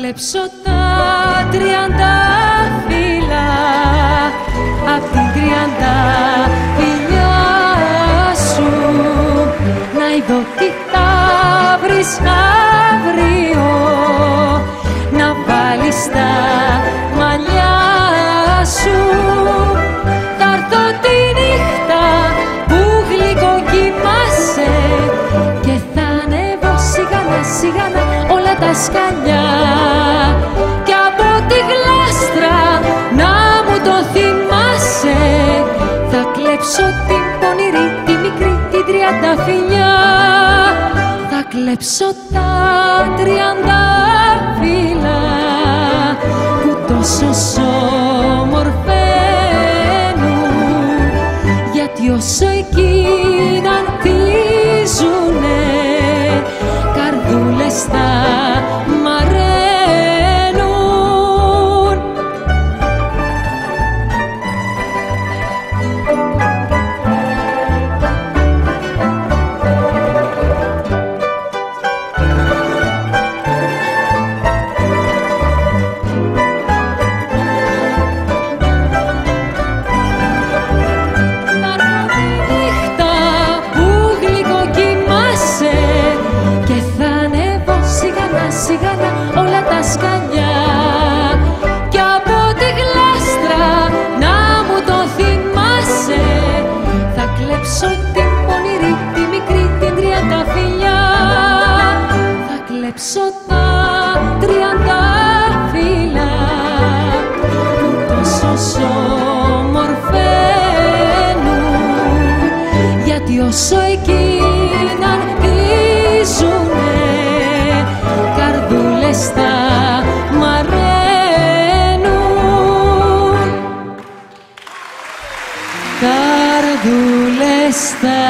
κλέψω τα 30 φύλλα απ' την 30 φιλιά σου, να ειδώ τι θα βρεις αύριο, να βάλεις τα μαλλιά σου. Θα έρθω τη νύχτα που γλυκό κοιμάσαι και θα ανέβω σιγανά σιγανά όλα τα σκαλιά, κι από τη γλάστρα να μου το θυμάσαι θα κλέψω την πονηρή, τη μικρή, την 30 φιλιά. Θα κλέψω τα 30 φύλλα που τόσο σ' ομορφαίνουν, γιατί όσο εκείνα χτίζουνε καρδούλες θα μ' αραίνουν. Σιγανά όλα τα σκαλιά, κι από τη γλάστρα να μου το θυμάσαι θα κλέψω την πονηρή, τη μικρή, την 30 φιλιά. Θα κλέψω τα 30 φύλλα που τόσο σ' ομορφαίνουν, γιατί όσο εκείνα χτίζουνε καρδούλες θα μ' αραίνουν, καρδούλες θα